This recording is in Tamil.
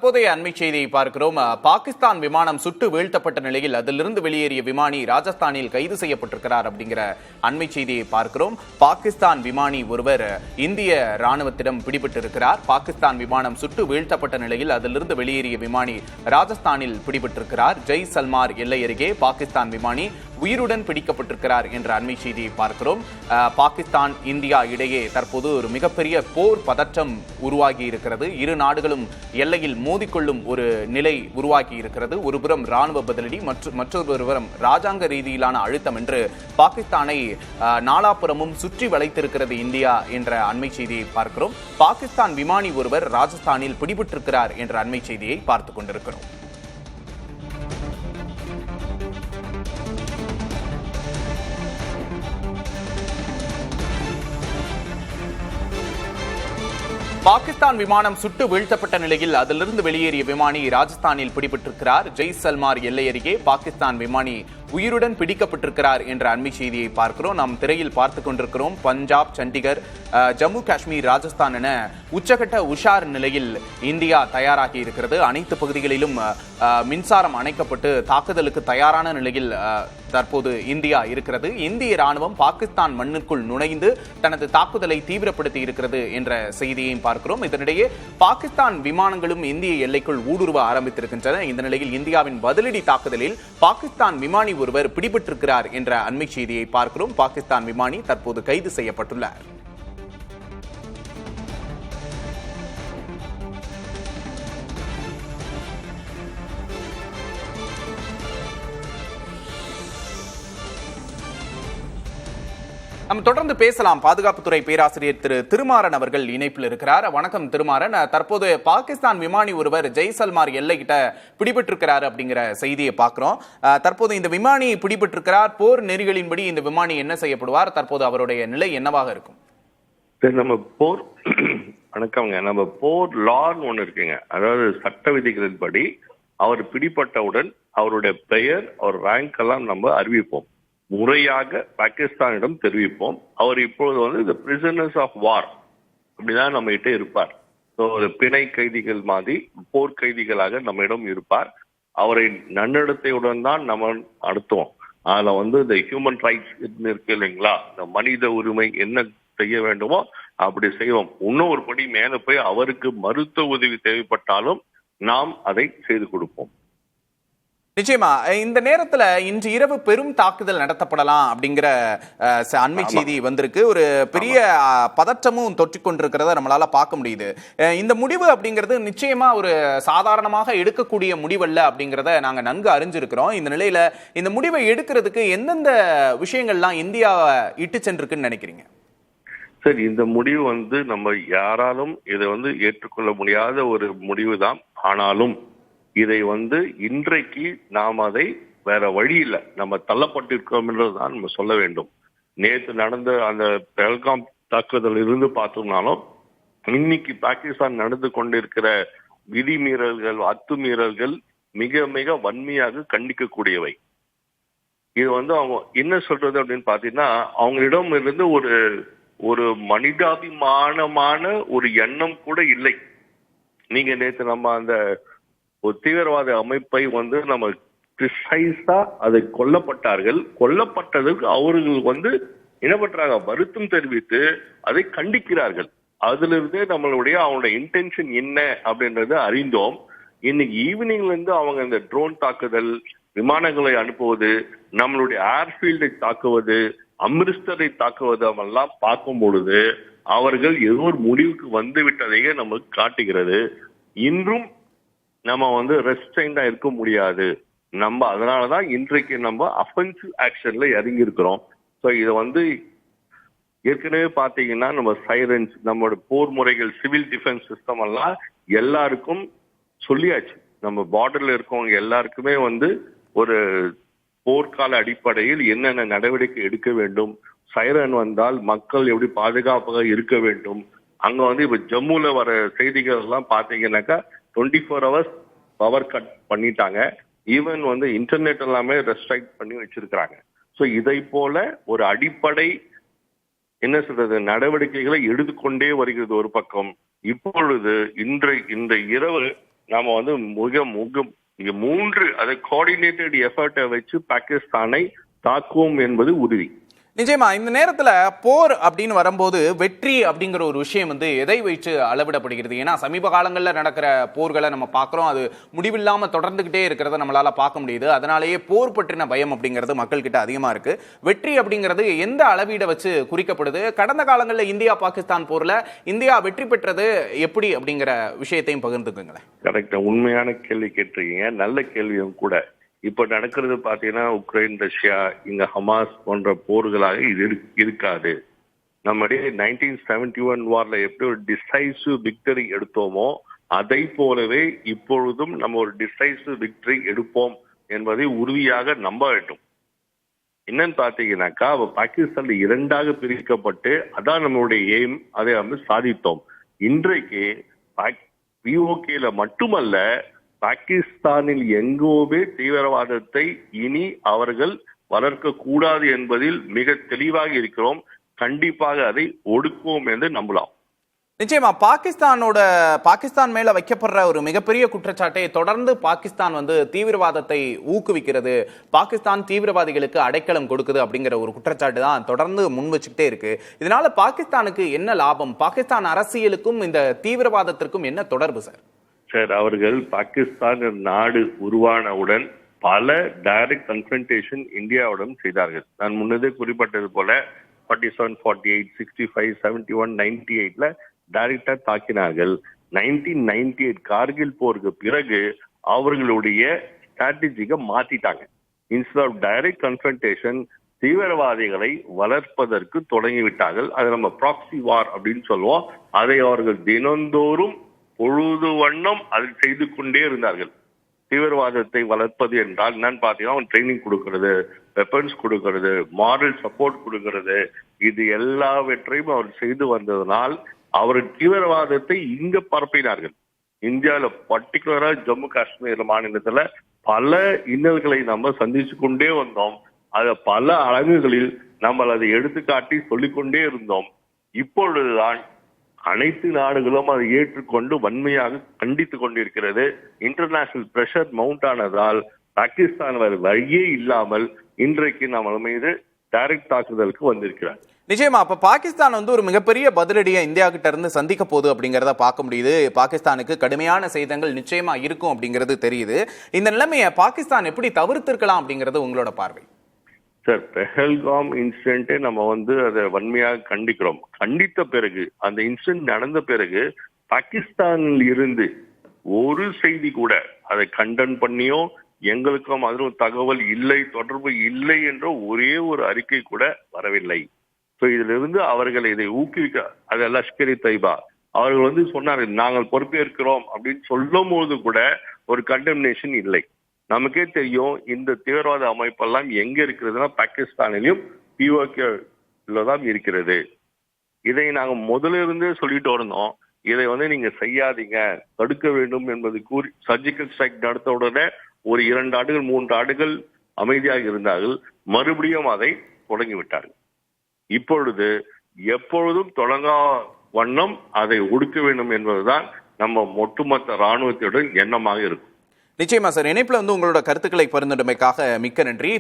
தற்போதைய அண்மை செய்தியை பார்க்கிறோம். பாகிஸ்தான் விமானம் சுட்டு வீழ்த்தப்பட்ட நிலையில் அதிலிருந்து வெளியேறிய விமானி ராஜஸ்தானில் கைது செய்யப்பட்டிருக்கிறார் அப்படிங்கிற அண்மை செய்தியை பார்க்கிறோம். பாகிஸ்தான் விமானி ஒருவர் இந்திய ராணுவத்திடம் பிடிபட்டிருக்கிறார். பாகிஸ்தான் விமானம் சுட்டு வீழ்த்தப்பட்ட நிலையில் அதிலிருந்து வெளியேறிய விமானி ராஜஸ்தானில் பிடிபட்டிருக்கிறார். ஜெய்சல்மார் எல்லை அருகே பாகிஸ்தான் விமானி உயிருடன் பிடிக்கப்பட்டிருக்கிறார் என்ற அண்மை செய்தியை பார்க்கிறோம். பாகிஸ்தான் இந்தியா இடையே தற்போது ஒரு மிகப்பெரிய போர் பதற்றம் உருவாகி இருக்கிறது. இரு நாடுகளும் எல்லையில் மோதிக்கொள்ளும் ஒரு நிலை உருவாகி இருக்கிறது. ஒருபுறம் ராணுவ பதிலடி, மற்றொரு புறம் ராஜாங்க ரீதியிலான அழுத்தம் என்று பாகிஸ்தானை நாலாபுறமும் சுற்றி வளைத்திருக்கிறது இந்தியா என்ற அண்மை செய்தியை பார்க்கிறோம். பாகிஸ்தான் விமானி ஒருவர் ராஜஸ்தானில் பிடிபட்டிருக்கிறார் என்ற அண்மை செய்தியை பார்த்துக் கொண்டிருக்கிறோம். பாகிஸ்தான் விமானம் சுட்டு வீழ்த்தப்பட்ட நிலையில் அதிலிருந்து வெளியேறிய விமானி ராஜஸ்தானில் பிடிபட்டிருக்கிறார். ஜெய்சல்மார் எல்லை அருகே பாகிஸ்தான் விமானி உயிருடன் பிடிக்கப்பட்டிருக்கிறார் என்ற அண்மை செய்தியை பார்க்கிறோம். நாம் திரையில் பார்த்துக் கொண்டிருக்கிறோம். பஞ்சாப், சண்டிகர், ஜம்மு காஷ்மீர், ராஜஸ்தான் என உச்சகட்ட உஷார் நிலையில் இந்தியா தயாராகி இருக்கிறது. அனைத்து பகுதிகளிலும் மின்சாரம் அணைக்கப்பட்டு தாக்குதலுக்கு தயாரான நிலையில் தற்போது இந்தியா இருக்கிறது. இந்திய ராணுவம் பாகிஸ்தான் மண்ணிற்குள் நுழைந்து தனது தாக்குதலை தீவிரப்படுத்தி இருக்கிறது என்ற செய்தியையும் பார்க்கிறோம். இதனிடையே பாகிஸ்தான் விமானங்களும் இந்திய எல்லைக்குள் ஊடுருவ ஆரம்பித்திருக்கின்றன. இந்த நிலையில் இந்தியாவின் பதிலடி தாக்குதலில் பாகிஸ்தான் விமானி ஒருவர் பிடிபட்டிருக்கிறார் என்ற அண்மை செய்தியை பார்க்கிறோம். பாகிஸ்தான் விமானி தற்போது கைது செய்யப்பட்டுள்ளார். நம்ம தொடர்ந்து பேசலாம். பாதுகாப்புத்துறை பேராசிரியர் திரு திருமாறன் அவர்கள் இணைப்பில் இருக்கிறார். வணக்கம் திருமாறன். தற்போது பாகிஸ்தான் விமானி ஒருவர் ஜெய்சல்மார் எல்லைக்கிட்ட பிடிபட்டிருக்கிறார் அப்படிங்கிற செய்தியை பார்க்கிறோம். தற்போது இந்த விமானி பிடிபட்டிருக்கிறார். போர் நெறிகளின்படி இந்த விமானி என்ன செய்யப்படுவார்? தற்போது அவருடைய நிலை என்னவாக இருக்கும்? நம்ம போர் வணக்கம்ங்க. நம்ம போர் லான்னு ஒண்ணு இருக்குங்க. அதாவது சட்ட விதிகளின்படி அவர் பிடிப்பட்டவுடன் அவருடைய பெயர், அவர் ரேங்க் எல்லாம் நம்ம அறிவிப்போம். முறையாக பாகிஸ்தானிடம் தெரிவிப்போம். அவர் இப்பொழுது இந்த பிரிசனர்ஸ் ஆஃப் வார் அப்படிதான் நம்ம கிட்ட இருப்பார். பிணை கைதிகள் மாதிரி போர் கைதிகளாக நம்மிடம் இருப்பார். அவரை நன்னடத்தையுடன் தான் நம்ம நடத்துவோம். அதுல இந்த ஹியூமன் ரைட்ஸ் இருக்கு இல்லைங்களா, இந்த மனித உரிமை என்ன செய்ய வேண்டுமோ அப்படி செய்வோம். இன்னும் ஒரு படி மேல போய் அவருக்கு மருத்துவ உதவி தேவைப்பட்டாலும் நாம் அதை செய்து கொடுப்போம். நிச்சயமா இந்த நேரத்துல இன்று இரவு பெரும் தாக்குதல் நடத்தப்படலாம் அப்படிங்கிற அண்மை செய்தி வந்திருக்கு. ஒரு பெரிய பதற்றமும் தொற்றிக் கொண்டிருக்கிறத நம்மளால பார்க்க முடியுது. இந்த முடிவு அப்படிங்கிறது நிச்சயமா ஒரு சாதாரணமாக எடுக்கக்கூடிய முடிவல்ல அப்படிங்கிறத நாங்க நன்கு அறிஞ்சிருக்கிறோம். இந்த நிலையில இந்த முடிவை எடுக்கிறதுக்கு எந்தெந்த விஷயங்கள்லாம் இந்தியாவை இட்டு சென்றிருக்குன்னு நினைக்கிறீங்க? சரி, இந்த முடிவு நம்ம யாராலும் இதை ஏற்றுக்கொள்ள முடியாத ஒரு முடிவு தான். ஆனாலும் இதை இன்றைக்கு நாம் அதை வேற வழி இல்லை, நம்ம தள்ளப்பட்டிருக்கோம் என்றுதான் நம்ம சொல்ல வேண்டும். நேற்று நடந்த அந்த பெல்காம் தாக்குதல் இருந்து பார்த்தோம்னாலும் இன்னைக்கு பாகிஸ்தான் நடந்து கொண்டிருக்கிற விதிமீறல்கள், அத்துமீறல்கள் மிக மிக வன்மையாக கண்டிக்கக்கூடியவை. இது அவங்க என்ன சொல்றது அப்படின்னு பாத்தீங்கன்னா, அவங்களிடம் இருந்து ஒரு மனிதாபிமானமான ஒரு எண்ணம் கூட இல்லை. நீங்க நேற்று நம்ம அந்த ஒரு தீவிரவாத அமைப்பை நம்ம பிரிசைஸா அதை கொல்லப்பட்டார்கள். கொல்லப்பட்டதற்கு அவர்கள் என்ன பண்றாங்க, வருத்தம் தெரிவித்து அதை கண்டிக்கிறார்கள். அதுல இருந்தே அவங்களுடைய இன்டென்ஷன் என்ன அப்படின்றத அறிந்தோம். இன்னைக்கு ஈவினிங்ல இருந்து அவங்க இந்த ட்ரோன் தாக்குதல், விமானங்களை அனுப்புவது, நம்மளுடைய ஏர்ஃபீல்டை தாக்குவது, அமிர்தசரை தாக்குவது எல்லாம் பார்க்கும் பொழுது அவர்கள் ஏதோ ஒரு முடிவுக்கு வந்து விட்டதையே நமக்கு காட்டுகிறது. இன்றும் நம்ம ரெஸ்ட்ரைண்டா இருக்க முடியாது. நம்ம அதனாலதான் இன்றைக்கு நம்ம அஃபென்சிவ் ஆக்ஷன்ல இறங்கி இருக்கிறோம். ஸோ இதை ஏற்கனவே பாத்தீங்கன்னா நம்ம சைரன்ஸ், நம்மளோட போர் முறைகள், சிவில் டிஃபென்ஸ் சிஸ்டம் எல்லாம் எல்லாருக்கும் சொல்லியாச்சு. நம்ம பார்டர்ல இருக்கவங்க எல்லாருக்குமே ஒரு போர்க்கால அடிப்படையில் என்னென்ன நடவடிக்கை எடுக்க வேண்டும், சைரன் வந்தால் மக்கள் எப்படி பாதுகாப்பாக இருக்க வேண்டும். அங்க இப்ப ஜம்முல வர செய்திகள் எல்லாம் பாத்தீங்கன்னாக்கா 24 hours பவர் கட் பண்ணிட்டாங்க. ஈவன் இன்டர்நெட் எல்லாமே ரெஸ்ட்ரிக்ட் பண்ணி வச்சிருக்கிறாங்க. ஸோ இதை போல ஒரு அடிப்படை நடவடிக்கைகளை எடுத்துக்கொண்டே வருகிறது ஒரு பக்கம். இப்பொழுது இந்த இரவு நாம வந்து மிக மிக இங்க 3 அதை கோஆர்டினேட்டட் எஃபர்ட்டை வச்சு பாகிஸ்தானை தாக்குவோம் என்பது உறுதி. நிச்சயமா இந்த நேரத்துல போர் அப்படின்னு வரும்போது வெற்றி அப்படிங்கிற ஒரு விஷயம் வந்து எதை வைத்து அளவிடப்படுகிறது? ஏன்னா சமீப காலங்களில் நடக்கிற போர்களை நம்ம பார்க்குறோம், அது முடிவில்லாம தொடர்ந்துகிட்டே இருக்கிறத நம்மளால பார்க்க முடியுது. அதனாலேயே போர் பற்றின பயம் அப்படிங்கிறது மக்கள் கிட்ட அதிகமா இருக்கு. வெற்றி அப்படிங்கிறது எந்த அளவீடை வச்சு குறிக்கப்படுது? கடந்த காலங்களில் இந்தியா பாகிஸ்தான் போர்ல இந்தியா வெற்றி பெற்றது எப்படி அப்படிங்கிற விஷயத்தையும் பகிர்ந்துக்குங்களேன். கரெக்டா, உண்மையான கேள்வி கேட்டிருக்கீங்க, நல்ல கேள்வியும் கூட. இப்ப நடக்கிறது பாத்தீங்கன்னா உக்ரைன், ரஷ்யா, இங்க ஹமாஸ் போன்ற போர்களாக இது இருக்காது. நம்முடைய 1971 வார்ல எப்படி ஒரு டிசைசிவ் விக்டரி எடுத்தோமோ அதை போலவே இப்பொழுதும் நம்ம ஒரு டிசைசிவ் விக்டரி எடுப்போம் என்பதை உறுதியாக நம்ப வேண்டும். என்னன்னு பாத்தீங்கன்னாக்கா பாகிஸ்தான் 2ஆக பிரிக்கப்பட்டு அதான் நம்மளுடைய எய்ம், அதை வந்து சாதித்தோம். இன்றைக்கு பிஓகேல மட்டுமல்ல, பாகிஸ்தானில் எங்கோவே தீவிரவாதத்தை இனி அவர்கள் வளர்க்க கூடாது என்பதில் மிக தெளிவாக இருக்கிறோம். கண்டிப்பாக அதை ஒடுக்குவோம் என்று நம்பலாம். நிச்சயமா பாகிஸ்தான் மேல வைக்கப்படுற ஒரு மிகப்பெரிய குற்றச்சாட்டை தொடர்ந்து பாகிஸ்தான் வந்து தீவிரவாதத்தை ஊக்குவிக்கிறது, பாகிஸ்தான் தீவிரவாதிகளுக்கு அடைக்கலம் கொடுக்குது அப்படிங்கிற ஒரு குற்றச்சாட்டு தான் தொடர்ந்து முன் வச்சுக்கிட்டே இருக்கு. இதனால பாகிஸ்தானுக்கு என்ன லாபம்? பாகிஸ்தான் அரசியலுக்கும் இந்த தீவிரவாதத்திற்கும் என்ன தொடர்பு சார்? சார், அவர்கள் பாகிஸ்தான் நாடு உருவானவுடன் பல டைரக்ட் கன்ஃபரன்டேஷன் இந்தியாவுடன் செய்தார்கள். நான் முன்னதே குறிப்பிட்டது போல 47, 48, 65, 71, 98ல டைரக்டா தாக்கினார்கள். 1998 கார்கில் போருக்கு பிறகு அவர்களுடைய ஸ்ட்ராட்டஜியை மாத்திட்டாங்க. இன்ஸ்டெட் ஆஃப் டைரக்ட் கன்ஃபரன்டேஷன் தீவிரவாதிகளை வளர்ப்பதற்கு தொடங்கிவிட்டார்கள். அதை நம்ம ப்ராக்சி வார் அப்படின்னு சொல்லுவோம். அதை அவர்கள் தினந்தோறும் பொழுது வண்ணம் அதை செய்து கொண்டே இருந்தார்கள். தீவிரவாதத்தை வளர்ப்பது என்றால் என்னன்னு பாத்தீங்கன்னா ட்ரைனிங் கொடுக்கறது, வெப்பன்ஸ் கொடுக்கறது, மாரல் சப்போர்ட் கொடுக்கறது, இது எல்லாவற்றையும் அவர் செய்து வந்ததனால் அவர் தீவிரவாதத்தை இங்க பரப்பினார்கள். இந்தியாவில பர்டிகுலரா ஜம்மு காஷ்மீர் மாநிலத்துல பல இன்னல்களை நம்ம சந்திச்சு கொண்டே வந்தோம். அத பல அரங்குகளில் நம்ம அதை எடுத்துக்காட்டி சொல்லிக்கொண்டே இருந்தோம். இப்பொழுதுதான் அனைத்து நாடுகளும் அதை ஏற்றுக்கொண்டு வன்மையாக கண்டித்துக் கொண்டிருக்கிறது. இன்டர்நேஷனல் பிரஷர் மவுண்ட் ஆனதால் பாகிஸ்தான் வழியே இல்லாமல் இன்றைக்கு நம்ம மீது டைரக்ட் தாக்குதலுக்கு வந்திருக்கிறார். நிச்சயமா அப்ப பாகிஸ்தான் வந்து ஒரு மிகப்பெரிய பதிலடியை இந்தியா கிட்ட இருந்து சந்திக்க போகுது அப்படிங்கறத பார்க்க முடியுது. பாகிஸ்தானுக்கு கடுமையான சேதங்கள் நிச்சயமா இருக்கும் அப்படிங்கிறது தெரியுது. இந்த நிலைமையை பாகிஸ்தான் எப்படி தவிர்த்திருக்கலாம் அப்படிங்கிறது உங்களோட பார்வை? சார், பெஹல்காம் இன்சிடென்ட்டை நம்ம வந்து அதை வன்மையாக கண்டிக்கிறோம். கண்டித்த பிறகு அந்த இன்சிடென்ட் நடந்த பிறகு பாகிஸ்தானில் இருந்து ஒரு செய்தி கூட அதை கண்டன் பண்ணியோ எங்களுக்கும் அதிலும் தகவல் இல்லை, தொடர்பு இல்லை என்ற ஒரே ஒரு அறிக்கை கூட வரவில்லை. ஸோ இதுல இருந்து அவர்கள் இதை ஊக்குவிக்க, அது லஷ்கர் தொய்பா அவர்கள் வந்து சொன்னார்கள் நாங்கள் பொறுப்பேற்கிறோம் அப்படின்னு சொல்லும் போது கூட ஒரு கண்டம்னேஷன் இல்லை. நமக்கே தெரியும் இந்த தீவிரவாத அமைப்பெல்லாம் எங்க இருக்கிறதுனா பாகிஸ்தானிலும் பிஓகேல தான் இருக்கிறது. இதை நாங்க முதல்ல இருந்தே சொல்லிட்டு இருந்தோம். இதை வந்து நீங்க செய்யாதீங்க, தடுக்க வேண்டும் என்பது கூறி சர்ஜிக்கல் ஸ்ட்ரைக் நடத்த உடனே ஒரு 2 ஆண்டுகள் 3 ஆண்டுகள் அமைதியாக இருந்தார்கள். மறுபடியும் அதை தொடங்கிவிட்டார்கள். இப்பொழுது எப்பொழுதும் தொடங்கா வண்ணம் அதை ஒடுக்க வேண்டும் என்பதுதான் நம்ம ஒட்டுமொத்த ராணுவத்துடன் எண்ணமாக இருக்கும். நிச்சயமா சார், இணைப்புல வந்து உங்களோட கருத்துக்களை பகிர்ந்தமைக்காக மிக்க நன்றி.